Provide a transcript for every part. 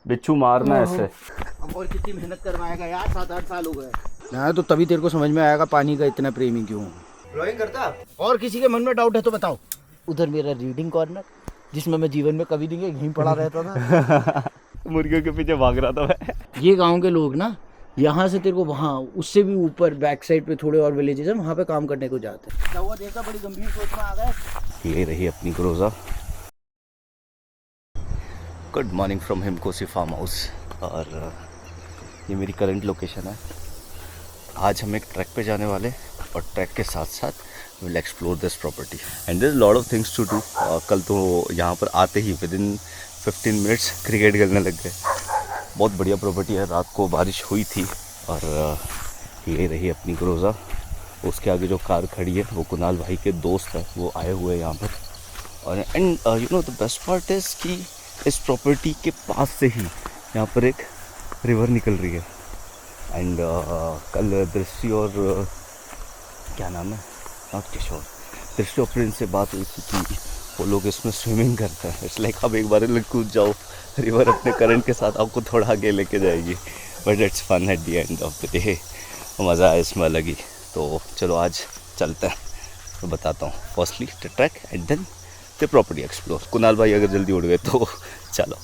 बिच्छू मारना ऐसे। अब और कितनी मेहनत करवाएगा यार, 7-8 साल हो गए ना, तो तभी तेरे को समझ में आएगा पानी का इतना प्रेमी क्यों हूँ। ड्राइंग करता है? और किसी के मन में डाउट है तो बताओ। उधर मेरा रीडिंग कॉर्नर, जिसमें मैं जीवन में कभी नहीं यहीं पड़ा रहता था। मुर्गियों के पीछे भाग रहा था मैं। ये गांव के लोग ना, यहाँ से तेरे को वहाँ उससे भी ऊपर बैक साइड पे थोड़े और विलेजेस हैं, वहाँ पे काम करने को जाते हैं। क्या हुआ देखा, बड़ी गंभीर सोच में आ गए। ये रही अपनी क्रोजा। Good morning from Himkosi farmhouse. और ये मेरी करंट लोकेशन है। आज हम एक ट्रैक पे जाने वाले और ट्रैक के साथ साथ will explore this property and there is lot of things to do. कल तो यहाँ पर आते ही विदिन 15 मिनट्स क्रिकेट खेलने लग गए। बहुत बढ़िया प्रॉपर्टी है। रात को बारिश हुई थी और ये रही अपनी क्रोजा। उसके आगे जो कार खड़ी है वो कुणाल भाई के दोस्त है, वो आए हुए हैं यहाँ पर। और and you know the best part is कि इस प्रॉपर्टी के पास से ही यहाँ पर एक रिवर निकल रही है। एंड कल दृष्टि और क्या नाम है, नॉट किशोर, दृष्टि और प्रिंस से बात हुई थी कि वो लोग इसमें स्विमिंग करते हैं। इट्स लाइक अब एक बार कूद जाओ, रिवर अपने करंट के साथ आपको थोड़ा आगे लेके जाएगी। But it's fun at the end of the day. मज़ा है इसमें अलग ही। तो चलो आज चलते हैं, तो बताता हूँ। Firstly the track and then the property explore. Kunal भाई अगर जल्दी उड़ गए तो चलो।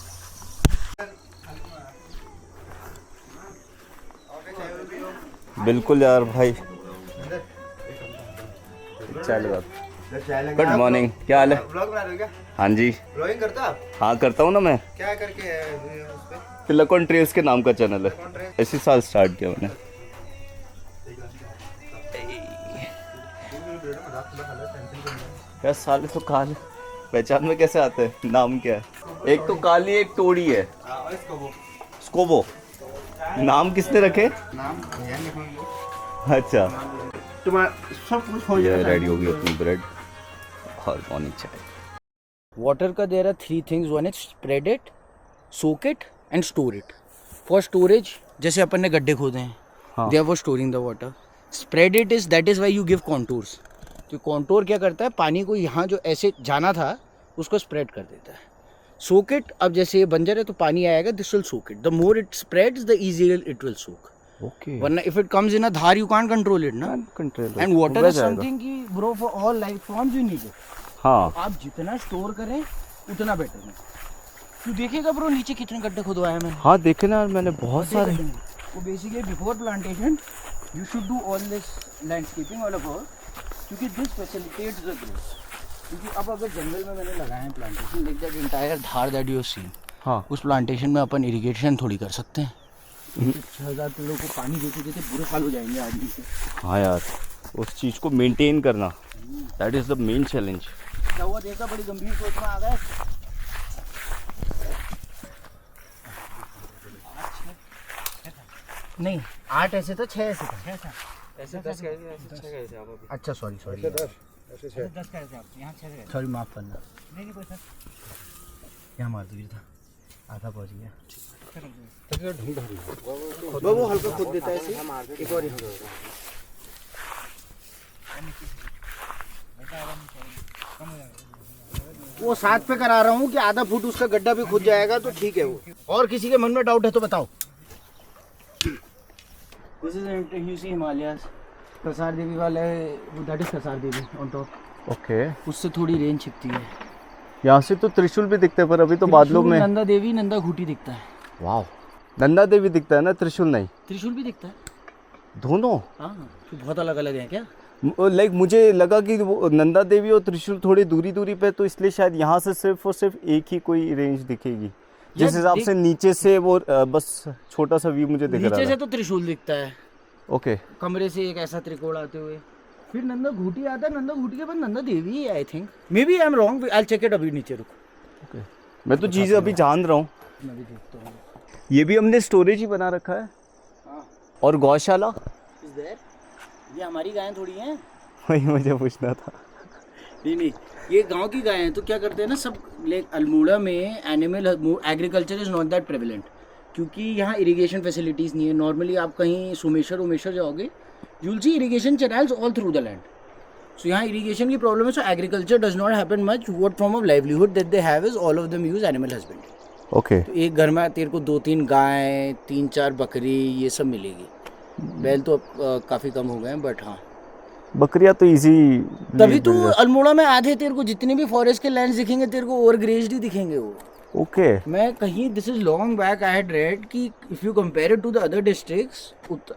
बिल्कुल यार भाई, चलो। गुड मॉर्निंग, क्या हाल है? ब्लॉग बना रहे हो क्या? हाँ जी। ब्लॉगिंग करता आप? हाँ करता हूँ ना मैं। क्या करके है उस पे? तिलकोन ट्रेल्स के नाम का चैनल है। इसी साल स्टार्ट किया मैंने। क्या साले तो काले पहचान में कैसे आते हैं? नाम क्या है? एक तो काली एक टोड़ी है। स्कोबो नाम किसने रखे? नाम अच्छा, तुम्हारा सब कुछ हो ये जाएगा। रेडी होगी अपनी ब्रेड और मॉर्निंग चाय। वाटर का there are 3 things, one is spread it, soak it and store it. For storage, जैसे अपन ने गड्ढे खोदे हैं, हाँ। They are for storing the water. Spread it is, that is why you give contours. तो कॉन्टूर क्या करता है, पानी को यहाँ जो ऐसे जाना था उसको स्प्रेड कर देता है। सोक इट, अब जैसे ये बंजर है तो पानी आएगा, this will soak it. The more it spreads the easier it will soak. Okay, वरना if it comes in a धार यू कांट कंट्रोल इट ना। Control. And water is something की bro for all life forms you need it. हाँ, आप जितना store करें उतना better है। तू देखेगा ब्रो नीचे कितने गड्ढे खुदवाए हैं मैंने। हाँ देखे ना मैंने बहुत सारे। वो basically before plantation you should do all this landscaping all about, क्योंकि दिस फैसिलिटेट्स द ग्रोथ। क्योंकि अब अगर जंगल में मैंने लगाए हैं plantation, like that entire Dhar that you seen, हाँ, उस प्लांटेशन में अपन इरिगेशन थोड़ी कर सकते हैं। 6000 पेड़ों को पानी देते देते बुरे हाल हो जाएंगे आदमी के। हाँ यार, उस चीज़ को मेंटेन करना, that is the main challenge. क्या हुआ देखा, बड़ी गंभीर सोच में आ गए। नहीं 8 ऐसे था, 6 ऐसे था। ऐसे 10 कैसे, ऐसे 6 कैसे आप अभी? अच्छा सॉरी ऐसे 10, ऐसे 6। 10 कैसे आप यहाँ 6 सॉरी माफ करना। नहीं कोई सर, यहाँ मार दो, था आधा पहुँच गया। वो हल्का खुद देता है ऐसे। एक और यहाँ वो 7 पे करा रहा हूँ कि आधा फुट उसका गड्ढा भी खुद जाएगा तो ठीक है वो। और किसी के मन में डाउट है तो बताओ। This is you see Himalayas, Kasar Devi वाला है वो, that is Kasar Devi on top. Okay, उससे थोड़ी रेंज छिपती है। यहाँ से तो त्रिशूल भी दिखते हैं, पर अभी तो बादलों में। नंदा देवी, नंदा घूटी दिखता है। वाह, नंदा देवी दिखता है ना, त्रिशूल नहीं? त्रिशूल भी दिखता है दोनों? हाँ, तो बहुत अलग अलग है क्या। लाइक मुझे लगा कि वो नंदा देवी और त्रिशूल थोड़ी दूरी दूरी पे, तो इसलिए शायद यहाँ से सिर्फ और सिर्फ एक ही कोई रेंज दिखेगी। जिस हिसाब से नीचे से वो बस छोटा सा व्यू मुझे दिख रहा है। नीचे से तो त्रिशूल दिखता है। ओके, कमरे से एक ऐसा त्रिकोण आते हुए, फिर नंदा घूटी आता है, नंदा घूटी के बाद नंदा देवी है I think, maybe I am wrong, I will check it. अभी नीचे रुक, ओके, मैं तो चीज़ें अभी जान रहा हूँ। मैं भी देखता हूँ। ये भी हमने स्टोरेज ही बना रखा है। हाँ, और गौशाला, इज देयर, ये हमारी गायें थोड़ी हैं। वही मुझे पूछना था। नहीं, ये गांव की गायें हैं। तो क्या करते हैं ना सब, लाइक अल्मोड़ा में animal agriculture is not that prevalent, क्योंकि यहाँ इरिगेशन फैसिलिटीज़ नहीं है। नॉर्मली आप कहीं सोमेश्वर जाओगे, you will see irrigation channels all through the land. So यहाँ इरिगेशन की प्रॉब्लम है, so agriculture does not happen much. What form of livelihood that they have is all of them use animal husbandry. Okay तो एक घर में तेरे को 2-3 गाय, 3-4 बकरी ये सब मिलेगी। बैल तो अब काफ़ी कम हो गए हैं, बट हाँ बकरियां तो इजी तभी तो अल्मोड़ा में आधे तेरे को जितने भी फॉरेस्ट के लैंड्स दिखेंगे तेरे को ओवरग्रेज्ड ही दिखेंगे वो। ओके मैं कहीं this is long back I had read कि if you compare it to the other districts,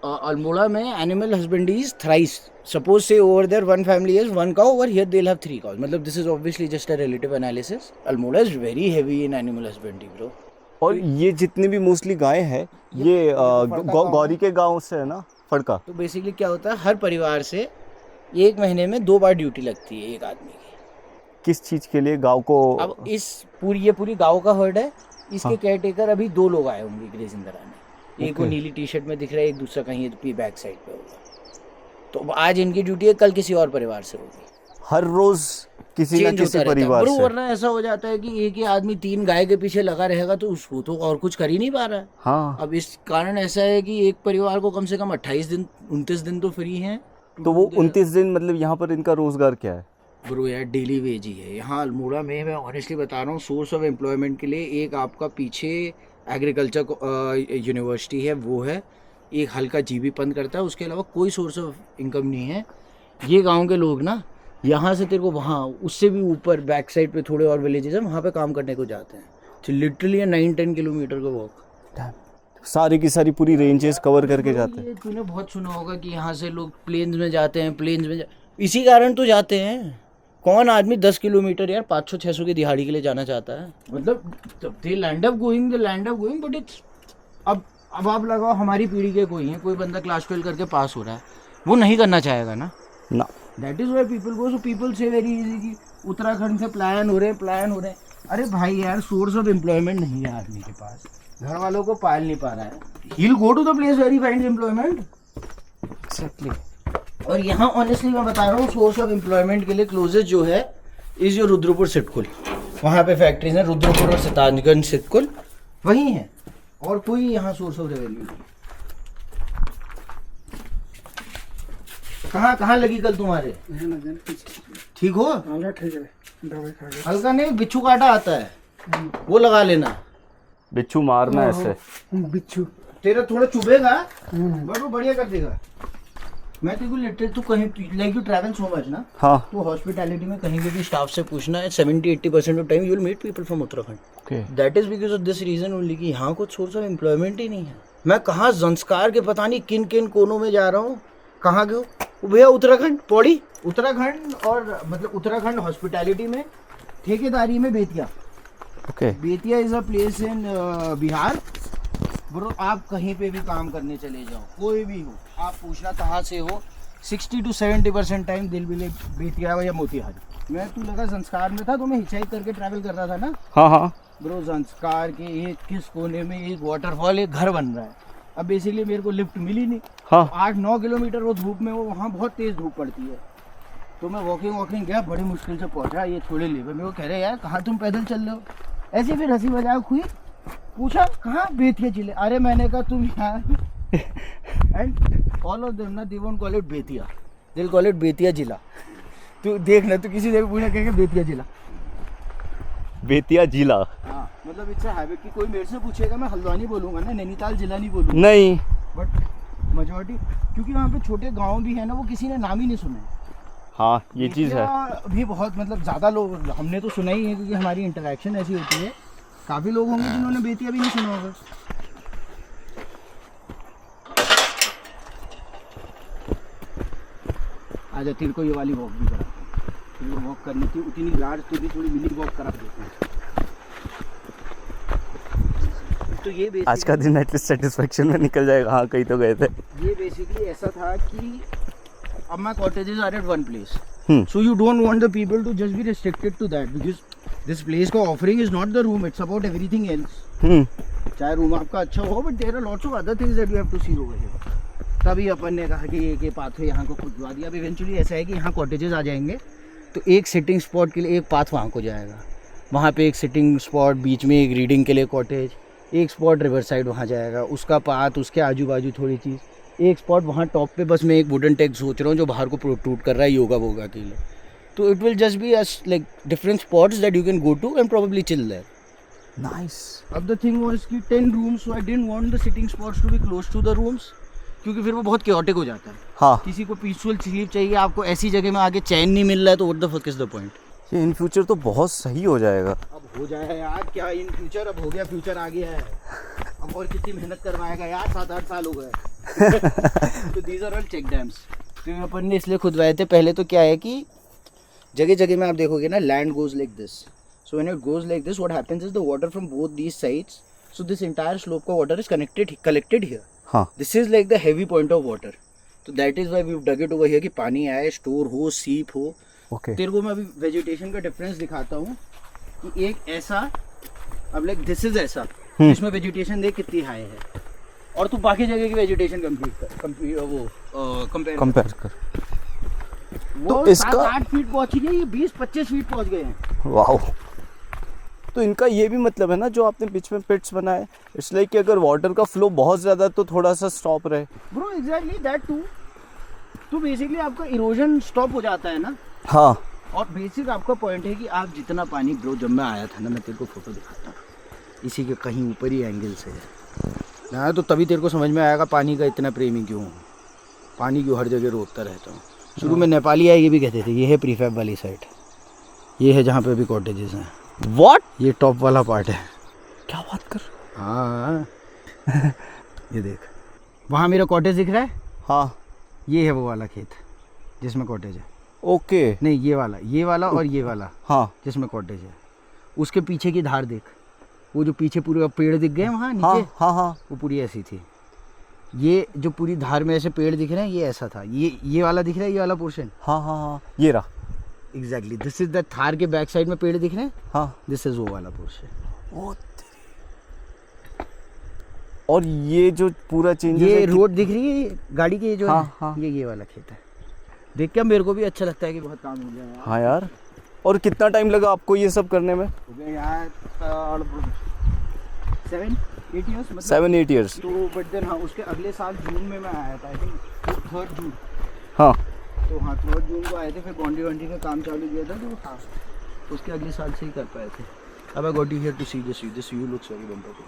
Almora में animal husbandry is thrice. Suppose say over there one family is 1 cow, over here they will have 3 cows। मतलब this is obviously just a relative analysis. Almora is very heavy in animal husbandry bro. और ये जितनी भी mostly गाय हैं ये गौरी के गांव से है ना, फड़का। तो बेसिकली क्या होता है, हर परिवार से 1 महीने में 2 बार ड्यूटी लगती है एक आदमी की। किस चीज़ के लिए गांव को? अब इस पूरी गांव का हर्ड है, इसके केयरटेकर अभी 2 लोग आए होंगे ग्रेजिंग कराने। एक को नीली टी शर्ट में दिख रहा है, एक दूसरा कहीं बैक साइड पे होगा। तो आज इनकी ड्यूटी है, कल किसी और परिवार से होगी। हर रोज किसी न किसी परिवार से। वरना ऐसा हो जाता है कि एक ही आदमी 3 गाय के पीछे लगा रहेगा तो उसको तो और कुछ कर ही नहीं पा रहा है। हाँ। अब इस कारण ऐसा है कि एक परिवार को कम से कम 29 दिन तो फ्री हैं। तो वो 29 दिन मतलब यहाँ पर इनका रोजगार क्या है? ब्रो यार डेली वेज ही है यहाँ अल्मोड़ा में। मैं ऑनेस्टली बता रहा हूँ, सोर्स ऑफ एम्प्लॉयमेंट के लिए एक आपका पीछे एग्रीकल्चर यूनिवर्सिटी है वो है, एक हल्का जीबी पंद करता है, उसके अलावा कोई सोर्स ऑफ इनकम नहीं है। ये गांव के लोग ना यहाँ से तेरे को वहाँ उससे भी ऊपर बैक साइड पे थोड़े और विलेजेस हैं, वहाँ पे काम करने को जाते हैं। तो लिटरली 9-10 किलोमीटर का वॉक। सारी की सारी पूरी रेंजेस कवर करके जाते हैं। तूने बहुत सुना होगा कि यहाँ से लोग प्लेन्स में जाते हैं, इसी कारण तो जाते हैं। कौन आदमी 10 किलोमीटर यार 500-600 की दिहाड़ी के लिए जाना चाहता है? मतलब they land up going but it's अब आप लगाओ हमारी पीढ़ी के कोई बंदा क्लास 12 करके पास हो रहा है, वो नहीं करना चाहेगा ना। That is why people go, so people से वेरी इजी कि उत्तराखंड से प्लान हो रहे हैं। अरे भाई यार सोर्स ऑफ एम्प्लॉयमेंट नहीं है आदमी के पास, घर वालों को पाल नहीं पा रहा है। He will go to the place where he finds employment. Exactly. और यहाँ ऑनेस्टली मैं बता रहा हूँ, सोर्स ऑफ एम्प्लॉयमेंट के लिए क्लोजेस्ट जो है इज योर रुद्रपुर सिटकुल। वहाँ पे फैक्ट्रीज हैं, रुद्रपुर और सिताजगंज सिटकुल वही है, और कोई यहाँ सोर्स ऑफ रेवेन्यू नहीं। कहाँ लगी कल तुम्हारे? ठीक हो? ठीक है, दवाई खा के। हल्का नहीं, बिच्छू काटा आता है वो लगा लेना। बिच्छू मारना ऐसे। बिच्छू तेरा थोड़ा चुभेगा बट वो बढ़िया कर देगा। मैं तेरे को लिटरली तू कहीं like you travel so much ना। हाँ। तो हॉस्पिटैलिटी में कहीं भी स्टाफ से पूछना है, 70-80% of time you will meet people from Uttarakhand. Okay. That is because of this reason only कि यहाँ कुछ सोर्स ऑफ एम्प्लॉयमेंट ही नहीं है। मैं कहाँ संस्कार के पता नहीं किन किन कोनों में जा रहा हूँ, कहाँ गए भैया? उत्तराखंड, पौड़ी, उत्तराखंड, और मतलब उत्तराखंड हॉस्पिटैलिटी में ठेकेदारी में Bettiah. Okay. Bettiah is a place in Bihar bro. आप कहीं पे भी काम करने चले जाओ, कोई भी हो, आप पूछना कहाँ से हो, 60 to 70% टाइम दिल भी बेतिया या मोतिहारी। मैं तू लगा संस्कार में था तो मैं हिचाई करके ट्रैवल कर रहा था ना। हाँ। ब्रो संस्कार के एक किस कोने में एक वाटरफॉल, एक घर बन रहा है। अब बेसिकली मेरे को लिफ्ट मिली नहीं। हाँ। 8-9 किलोमीटर वो धूप में, वो वहाँ बहुत तेज़ धूप पड़ती है। तो मैं वॉकिंग गया, बड़ी मुश्किल से पहुँचा। ये थोड़े लेबर मेरे को कह रहे यार कहाँ तुम पैदल चल रहे हो? ऐसे फिर हंसी मजाक हुई, पूछा कहाँ? बेतिया जिले। अरे मैंने कहा तुम यहाँ एंड ऑल ऑफ देम ना they won't call it Bettiah, they will call it Bettiah जिला। तू देखना, तू किसी से भी पूछना कहेंगे बेतिया जिला। बेतिया जिला। हाँ, मतलब इट्स अ हैबिट कि कोई मेरे से पूछेगा मैं हल्द्वानी बोलूँगा ना, नैनीताल जिला नहीं बोलूँगा। नहीं, बट मेजॉरिटी क्योंकि वहाँ पे छोटे गांव भी है ना, वो किसी ने नाम ही नहीं सुने। हाँ ये चीज़ है। भी बहुत मतलब ज़्यादा लोग हमने तो सुना ही है क्योंकि हमारी इंटरेक्शन ऐसी होती है। काफ़ी लोग होंगे जिन्होंने बेतिया भी नहीं सुना होगा। आजा तेरे को ये वाली वॉक भी करा, तेरे को वॉक करनी थी उतनी लार्ज, तो भी थोड़ी मिनी वॉक करा देते हैं। तो ये आज का दिन एटलीस्ट सेटिस्फेक्शन में निकल जाएगा। हाँ कहीं तो गए थे। ये बेसिकली ऐसा था कि अब my cottages are at one place. Hmm. So you don't want the people to just be restricted to that because this place का offering is not the room, it's about everything else. चाहे room आपका अच्छा हो, but there are lots of other things that you have to see over here. तभी अपन ने कहा कि एक पाथवे यहाँ को खुदवा दिया। अब इवेंचुअली ऐसा है कि यहाँ कॉटेजेस आ जाएंगे तो एक सिटिंग स्पॉट के लिए एक पाथ वहाँ को जाएगा, वहाँ पे एक सिटिंग स्पॉट, बीच में एक रीडिंग के लिए कॉटेज, एक स्पॉट रिवर साइड वहाँ जाएगा, उसका पाथ, उसके आजू बाजू थोड़ी चीज़, एक स्पॉट वहाँ टॉप पे बस मैं एक वुडन टेक सोच रहा हूँ जो बाहर को प्रोट्रूड कर रहा है योगा वोगा के लिए। तो it will just be like different spots that you can go to and probably chill there. Nice. अब द थिंग वाज कि 10 rooms, so I didn't want the sitting spots to be close to the rooms, क्योंकि फिर वो बहुत chaotic हो जाता है। हाँ, किसी को पीसफुल स्लीप चाहिए, आपको ऐसी जगह में आके चैन नहीं मिल रहा है, तो what the fuck is the point. ये इन फ्यूचर तो बहुत सही हो जाएगा। अब हो जाएगा यार, क्या इन फ्यूचर, अब हो गया, फ्यूचर आ गया है। अब और कितनी मेहनत करवाएगा यार, 7-8 साल हो गए। तो these are all check dams, तो अपन ने इसलिए खुदवाए थे। पहले तो क्या है कि जगह जगह में आप देखोगे ना, land goes like this, so when it goes like this what happens is the water from both these sides, so this entire slope का वाटर इज कलेक्टेड हियर। हाँ, this is like the heavy point of water, तो that is why we dug it over here कि पानी आए, store हो, सीप हो। Okay. तेरे को मैं अभी वेजिटेशन का डिफरेंस दिखाता हूँ कि एक ऐसा, अब लाइक दिस इज ऐसा, इसमें वेजिटेशन देख कितनी हाई है, और तू बाकी जगह की वेजिटेशन कंपेयर कर। वो तो इसका 7-8 फीट पहुंच गई, ये 20-25 फीट पहुंच गए हैं। वाओ। तो इनका ये भी मतलब है ना, जो आपने बीच में पिट्स बनाए, इट्स लाइक कि अगर वाटर का फ्लो बहुत ज़्यादा तो थोड़ा सा स्टॉप रहे। ब्रो एग्जैक्टली दैट टू, तो बेसिकली आपका इरोजन स्टॉप हो जाता है ना। हाँ, और बेसिक आपका पॉइंट है कि आप जितना पानी, ब्रो जब मैं आया था ना, मैं तेरे को फोटो दिखाता हूँ, इसी के कहीं ऊपर ही एंगल से ना, तो तभी तेरे को समझ में आएगा पानी का इतना प्रेमी क्यों हूँ, पानी क्यों हर जगह रोकता रहता हूँ। शुरू में नेपाली आए, ये भी कहते थे ये है प्रीफैब वाली साइड, ये है जहाँ पे अभी कॉटेजेस हैं। व्हाट? ये टॉप वाला पार्ट है। क्या बात कर? हाँ ये देख, वहाँ मेरा कॉटेज दिख रहा है, हाँ, ये है वो वाला खेत जिसमें कॉटेज है। ओके। नहीं, ये वाला और ये वाला, हाँ जिसमें कॉटेज है। उसके पीछे की धार देख, वो जो पीछे पूरे पेड़ दिख गए वहाँ नीचे, हाँ हाँ हाँ, वो पूरी ऐसी थी। ये जो पूरी धार में ऐसे पेड़ दिख रहे हैं, ये ऐसा था। ये वाला दिख रहा है, ये वाला पोर्शन, हाँ हाँ हाँ, ये रहा। Exactly this is the Thar के बैक साइड में पेड़ दिख रहे हैं, हाँ, दिस इज वो वाला पोर्शन। ओ तेरी। और ये जो पूरा चेंज, ये रोड दिख रही है गाड़ी की, ये जो हाँ, है, हाँ। ये वाला खेत है। देख के मेरे को भी अच्छा लगता है कि बहुत काम हो गया यार। हाँ यार। और कितना टाइम लगा आपको ये सब करने में? हो गया यार 7-8 ईयर्स, मतलब 7-8 ईयर्स। तो बट देन हाँ, उसके अगले साल जून में मैं आया था, आई थिंक 3rd जून। हाँ, तो हाँ 3rd जून को आए थे, फिर बाउंड्री का काम चालू किया था, तो हाँ उसके अगले साल से ही कर पाए थे। अब I got you here to see this view looks very wonderful.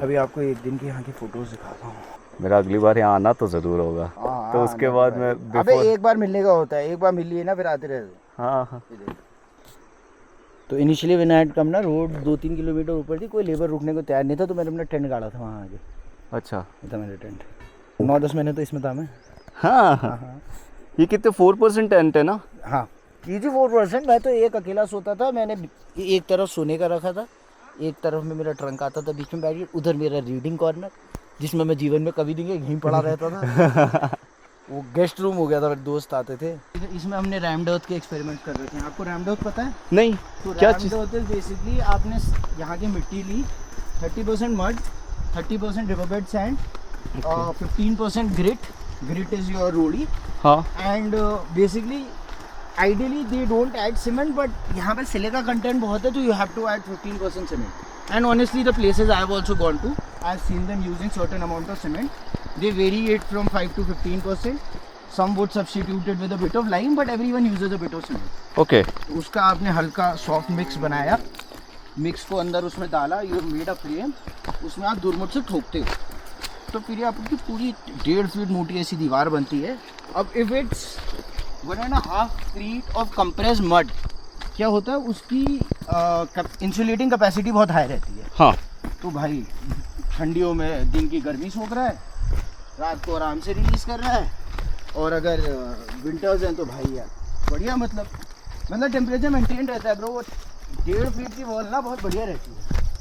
अभी आपको एक दिन की यहाँ की फोटोज दिखाता हूँ। मेरा अगली बार यहाँ आना तो ज़रूर होगा। तो उसके बाद मैं अबे एक बार मिलने का होता है, एक बार मिल लिए ना फिर आते रहते। हाँ हाँ, तो initially when I had come ना, रोड 2-3 किलोमीटर ऊपर थी, कोई लेबर रुकने को तैयार नहीं था, तो मैंने अपना टेंट गाड़ा था वहाँ आगे। अच्छा। ये था मेरा टेंट, 9-10 महीने तो इसमें था मैं। हाँ हाँ हाँ ये कितने 4% टेंट है ना? हाँ, कीजिए 4%। मैं तो एक अकेला सोता था, मैंने एक तरफ सोने का रखा था, एक तरफ में मेरा ट्रंक आता था, बीच में बैठ के, उधर मेरा रीडिंग कॉर्नर, जिसमें मैं जीवन में कभी नहीं यहीं पड़ा रहता था। वो गेस्ट रूम हो गया था, मेरे दोस्त आते थे। इसमें हमने रैमडर्थ के एक्सपेरिमेंट कर रखे हैं। आपको रैमडर्थ पता है? नहीं, तो क्या चीज़? रैमडर्थ बेसिकली आपने यहाँ की मिट्टी ली, 30% mud, 30% riverbed sand, 15% grit is your रोड़ी, हाँ, and basically ideally they don't add cement, but यहाँ पे सिलिका कंटेंट बहुत है, तो you have to add 15% cement. And honestly the places I have also gone to, I have seen them using certain amount of cement. They vary it from 5 to 15%. Some would substitute it with a bit of lime, but everyone uses a bit of cement. Okay. तो उसका आपने हल्का soft mix बनाया, mix को अंदर उसमें डाला, you made a frame, उसमें आप दुरमुट से ठोकते हो, तो फिर ये आपकी पूरी 1.5 फीट मोटी ऐसी दीवार बनती है. अब if it's 1.5 feet of compress mud, क्या होता है उसकी इंसुलेटिंग कैपेसिटी बहुत हाई रहती है. हाँ, तो भाई ठंडियों में दिन की गर्मी सोख रहा है, रात को आराम से रिलीज़ कर रहा है, और अगर विंटर्स हैं तो भाई यार बढ़िया, मतलब टेम्परेचर मेंटेन रहता है ब्रो. वो 1.5 फीट की वॉल ना बहुत बढ़िया रहती है.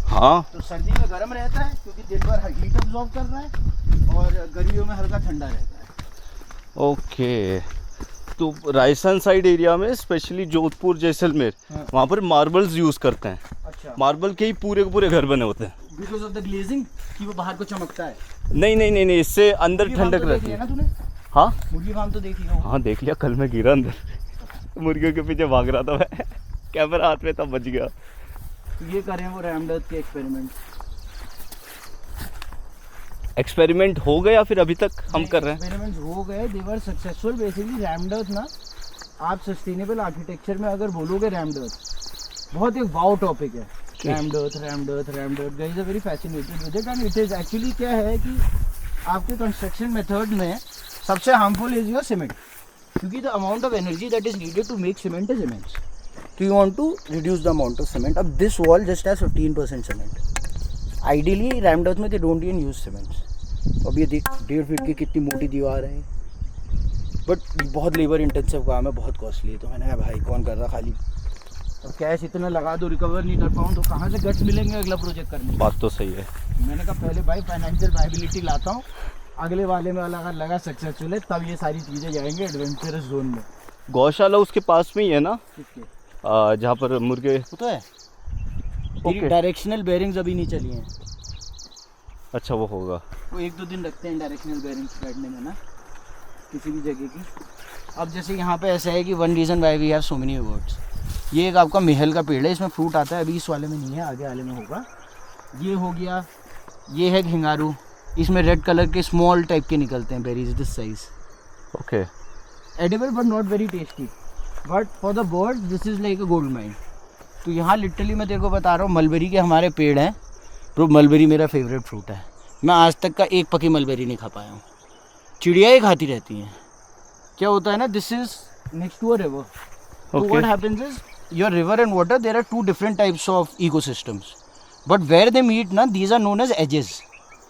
हाँ, तो सर्दी में गर्म रहता है क्योंकि दिन भर हीट अब्जॉर्ब कर रहा है, और गर्मियों में हल्का ठंडा रहता है. ओके. तो राजस्थान साइड एरिया में स्पेशली जोधपुर जैसलमेर, हाँ. वहाँ पर मार्बल्स यूज़ करते हैं. अच्छा, मार्बल के ही पूरे के पूरे घर बने होते हैं. बिकॉज ऑफ द ग्लेजिंग कि वो बाहर को चमकता है. नहीं नहीं नहीं नहीं, इससे अंदर मुर्गी फार्म ठंडक तो देख रहती लिया है. ना तूने? हाँ मुर्गी फार्म तो देख लिया होगा. हाँ, देख लिया. कल मैं गिरा अंदर, मुर्गियों के पीछे भाग रहा था मैं, कैमरा हाथ में, तब बच गया. तो ये करें वो रैमडर्थ के एक्सपेरिमेंट. एक्सपेरिमेंट हो गया फिर अभी तक हम कर रहे हैं. एक्सपेरिमेंट्स हो गए, दे वर सक्सेसफुल. बेसिकली रैमडर्थ ना, आप सस्टेनेबल आर्किटेक्चर में अगर बोलोगे रैमडर्थ बहुत एक वाव टॉपिक है. rammed earth guys are very fascinated with it and it is actually क्या है कि आपके कंस्ट्रक्शन मेथड में सबसे हार्मफुल इज योर सीमेंट क्योंकि the amount of energy that is needed to make cement is immense तो you want to reduce the amount of cement अब this wall just has 15% cement ideally rammed earth में they don't even use cement अब ये देख 1.5 feet की कितनी मोटी दीवार है बट बहुत लेबर इंटेंसिव काम है बहुत कॉस्टली है तो मैंने कहा भाई कौन कर रहा खाली अब कैश इतना लगा दो रिकवर नहीं कर पाऊँ तो कहाँ से गट्स मिलेंगे अगला प्रोजेक्ट करने के? बात तो सही है। मैंने कहा पहले भाई फाइनेंशियल वायबिलिटी लाता हूँ अगले वाले में वाला अगर लगा सक्सेसफुल है तब ये सारी चीज़ें जाएंगे एडवेंचरस जोन में। गौशाला उसके पास में ही है ना किसके जहाँ पर मुर्गे वो तो है Okay. डायरेक्शनल बेयरिंग्स अभी नहीं चली हैं अच्छा वो होगा वो 1-2 दिन रखते हैं डायरेक्शनल बेयरिंग्स बैठने में ना किसी भी जगह की। अब जैसे यहाँ पे ऐसा है कि one reason why we have so many awards ये एक आपका महल का पेड़ है इसमें फ्रूट आता है अभी इस वाले में नहीं है आगे वाले में होगा। ये हो गया ये है घिंगारू इसमें रेड कलर के स्मॉल टाइप के निकलते हैं berries this size okay edible but not very tasty but for the birds this is like a gold mine. तो यहाँ लिटरली मैं तेरे को बता रहा हूँ मलबेरी के हमारे पेड़ हैं तो मलबेरी मेरा फेवरेट फ्रूट है मैं आज तक का एक पकी मलबेरी नहीं खा पाया हूँ। चिड़िया ही खाती रहती हैं क्या होता है ना this is next to a river so Okay. what happens is your river and water there are two different types of ecosystems but where they meet na these are known as edges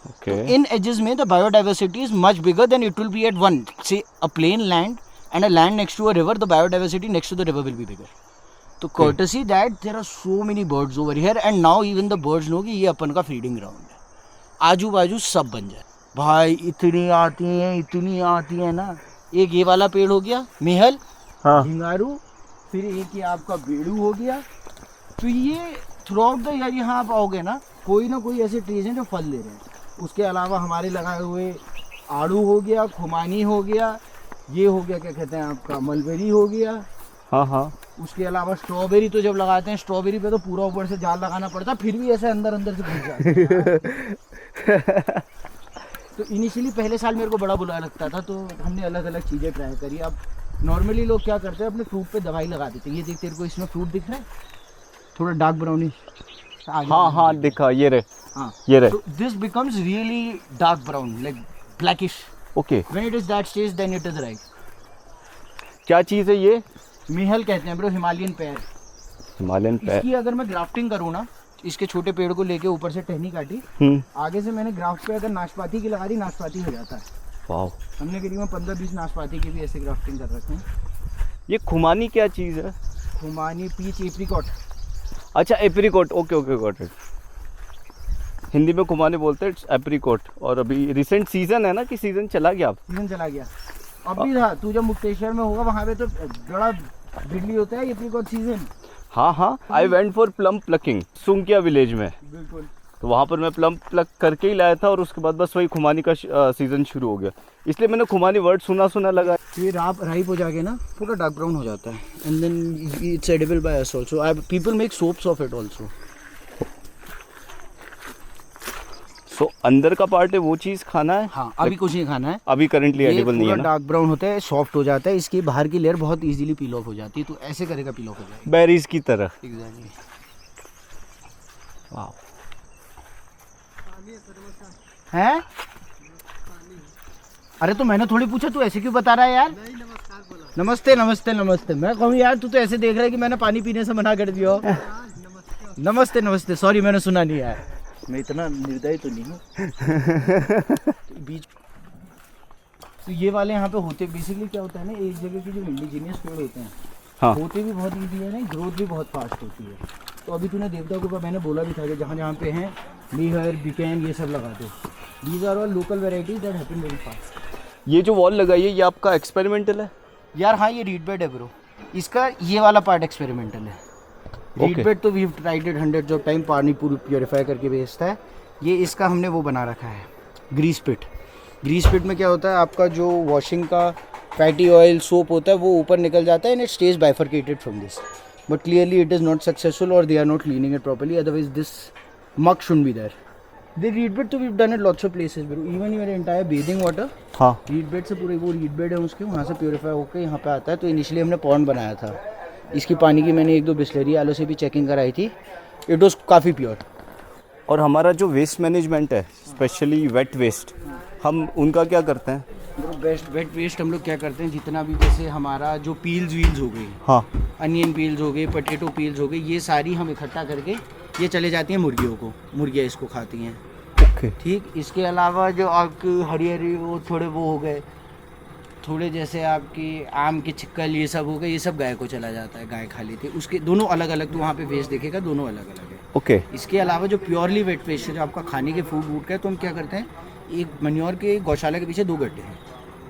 okay in edges mein the biodiversity is much bigger than it will be at one say a plain land and a land next to a river the biodiversity next to the river will be bigger so courtesy that there are so many birds over here and now even the birds know कि ये अपन का feeding ground है आजू बाजू सब बन जाए भाई इतनी आती हैं ना एक ये वाला पेड़ हो गया मेहल हाँ झिंगारू फिर एक ये आपका बेड़ू हो गया तो ये थ्रू आउट द ईयर यहाँ आप आओगे ना कोई ऐसे ट्रीज हैं जो फल दे रहे हैं उसके अलावा हमारे लगाए हुए आड़ू हो गया खुमानी हो गया ये हो गया क्या कहते हैं आपका मलबेरी हो गया हाँ हाँ उसके अलावा स्ट्रॉबेरी तो जब लगाते हैं स्ट्रॉबेरी पे तो पूरा ऊपर से जाल लगाना पड़ता है फिर भी ऐसे अंदर से घुस जाते हैं। तो इनिशियली पहले साल मेरे को बड़ा बुरा लगता था तो हमने अलग अलग चीज़ें ट्राई करी। अब नॉर्मली लोग क्या करते हैं अपने फ्रूट पे दवाई लगा देते हैं। ये देख तेरे को इसमें फ्रूट दिख रहा है थोड़ा डार्क ब्राउनी हाँ हाँ दिखा ये रे हाँ ये रे तो this becomes really dark brown like blackish okay when it is that stage then it is right. क्या चीज़ है ये मेहल कहते हैं ब्रो हिमालयन पेयर। हिमालयन पैर इसकी अगर मैं ग्राफ्टिंग करूँ ना इसके छोटे पेड़ को लेके ऊपर से टहनी काटी आगे से मैंने ग्राफ्ट पे अगर नाशपाती की लगा दी नाशपाती हो जाता है। वाह हमने करीबन 15-20 नाशपाती की भी ऐसे ग्राफ्टिंग कर रखे हैं। ये खुमानी क्या चीज़ है खुमानी पीच एप्रिकॉट अच्छा apricot okay okay got it Hindi में खुमानी बोलते हैं एप्रिकॉट और अभी रिसेंट सीजन है ना कि सीजन चला गया अब सीजन चला गया अभी था तू जब मुक्तेश्वर में होगा वहाँ पे तो बड़ा बिजली होता है एप्रिकॉट सीजन। हाँ हाँ I went for plum plucking Sunkiya village में बिल्कुल तो वहाँ पर मैं प्लम प्लक करके ही लाया था और उसके बाद बस वही खुमानी का सीज़न शुरू हो गया इसलिए मैंने खुमानी वर्ड सुना लगा। फिर आप राइप हो जाके ना थोड़ा डार्क ब्राउन हो जाता है and then it's edible by us also people make soaps of it also. So अंदर का पार्ट है वो चीज़ खाना है हाँ अभी कुछ नहीं खाना है अभी करंटली एडिबल नहीं है ना डार्क ब्राउन होता है सॉफ्ट हो जाता है इसकी बाहर की लेयर बहुत इजीली पील ऑफ हो जाती है तो ऐसे करेगा पील ऑफ हो जाएगी बेरीज की तरह एग्जैक्टली। वाह हैं अरे तो मैंने थोड़ी पूछा तू ऐसे क्यों बता रहा है यार। नमस्ते नमस्ते नमस्ते मैं कहूँ यार तू तो ऐसे देख रहा है कि मैंने पानी पीने से मना कर दिया हो। नमस्ते नमस्ते सॉरी मैंने सुना नहीं यार मैं इतना निर्दयी तो नहीं हूँ। बीच तो ये वाले यहाँ पे होते बेसिकली क्या होता है ना एक जगह के जो इंडिजीनियस पेड़ होते हैं हाँ होते भी बहुत ईजी है ना ग्रोथ भी बहुत फास्ट होती है। तो अभी तूने देवता के ऊपर मैंने बोला भी था कि जहाँ जहाँ पे हैं मीहर बिकैन ये सब लगा दो these are all local varieties that happen very fast. ये जो वॉल लगाई है ये आपका एक्सपेरिमेंटल है यार हाँ ये रीड बेड है ब्रो इसका ये वाला पार्ट एक्सपेरिमेंटल है। रीड बेड तो we have tried it hundreds of time पानी पूरी प्योरीफाई करके भेजता है। ये इसका हमने वो बना रखा है ग्रीस पिट। ग्रीस पिट में क्या होता है आपका जो वॉशिंग का फैटी ऑयल सोप होता है वो ऊपर निकल जाता है and it stays bifurcated from this but clearly it is not successful और they are not cleaning it properly otherwise this muck should be there. The reed bed तो we've done it lots of places bro even your entire bathing water हाँ reed bed से पूरे वो reed bed है उसके वहाँ से purify होकर यहाँ पे आता है। तो इनिशियली हमने पॉन्ड बनाया था इसकी पानी की मैंने 1-2 बिस्लरी वालों से भी चेकिंग कराई थी इट वॉज काफ़ी प्योर। और हमारा जो वेस्ट मैनेजमेंट है, स्पेशली वेट वेस्ट, हम उनका क्या करते हैं? वेट वेस्ट हम लोग क्या करते हैं, जितना भी जैसे हमारा जो पील्स वील्स हो गई, हाँ, अनियन पील्स हो गए, पोटैटो पील्स हो गए, ये सारी हम इकट्ठा करके ये चले जाती हैं मुर्गियों को, मुर्गियाँ इसको खाती हैं। ओके। ठीक, इसके अलावा जो आपकी हरी हरी वो थोड़े वो हो गए, थोड़े जैसे आपकी आम की छिक्कल ये सब हो गए, ये सब गाय को चला जाता है, गाय खा लेती है। उसके दोनों अलग अलग, तो वहाँ पे वेस्ट देखेगा दोनों अलग अलग है। ओके। इसके अलावा जो प्योरली वेट वेस्ट है, जो आपका खाने के फूड वूड का है, तो हम क्या करते हैं, एक मन्योर के गौशाला के पीछे 2 गड्ढे हैं,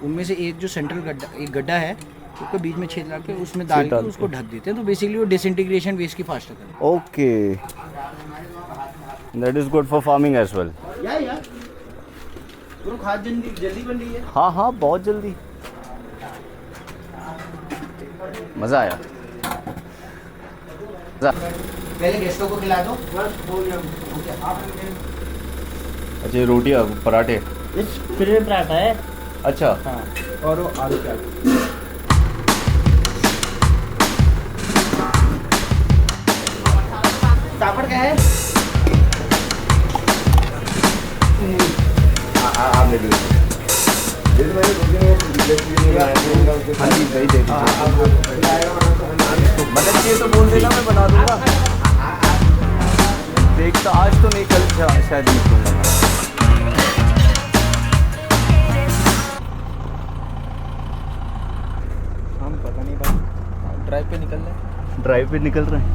उनमें से एक जो सेंट्रल गड्ढा, एक गड्ढा है उसके बीच में छेद डाल के उसमें डाल के उसको ढक देते हैं, तो बेसिकली वो डिसइंटीग्रेशन वेस्ट की फास्ट करता है। Okay, that is good for farming as well. या तो खाद जल्दी जल्दी बन रही है। हाँ हाँ, बहुत जल्दी, मज़ा आया। पहले गेस्टों को खिला दो। अच्छा, ये रोटियाँ पराठे, फिर पराठा है। अच्छा। हाँ, और वो आलू क्या पापड़ क्या है? आप ले लीजिए। हाँ जी, दही दे दीजिए। मतलब ये तो बोल देना, मैं बना दूंगा। देख तो आज तो नहीं, कल शायद नहीं दूंगा। हम पता नहीं भाई, ड्राइव पे निकल रहे हैं। ड्राइव पे निकल रहे हैं।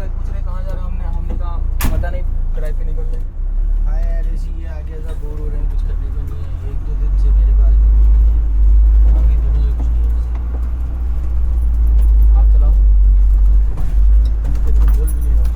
पूछ रहे कहाँ जा रहे हैं, हमने कहा पता नहीं, ड्राइव पे निकल रहे हैं। हाँ यार, ऐसी ये आ गया था, बोर हो रहे हैं, कुछ करने को नहीं है, 1-2 दिन से मेरे पास बाकी दिनों से कुछ नहीं है। आप चलाओ, बोल भी नहीं रहा।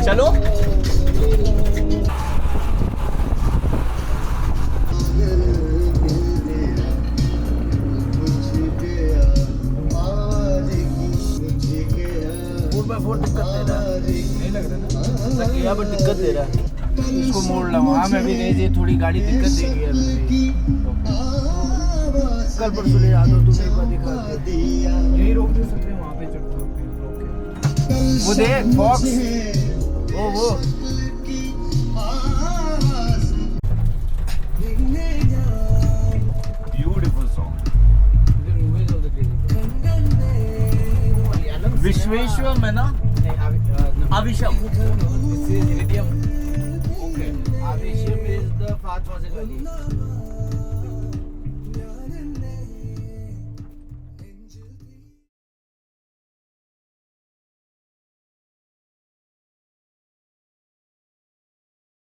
चलो। नहीं लग रहा ना, किया बट दिक्कत दे रहा है, इसको मोड़ ला। हाँ, मैं भी गई थी, थोड़ी गाड़ी दिक्कत दे रही है अभी। कल परसों ले आ दो, तुम्हें एक बार दिखा दो। यही रोक दे सकते हैं, वहाँ पे चढ़ सकते। वो देख फॉक्स, वो ब्यूटीफुल सॉन्ग। विश्वेश्वर में ना, Avisham. This is idiom. Okay. Avisham is the fast was a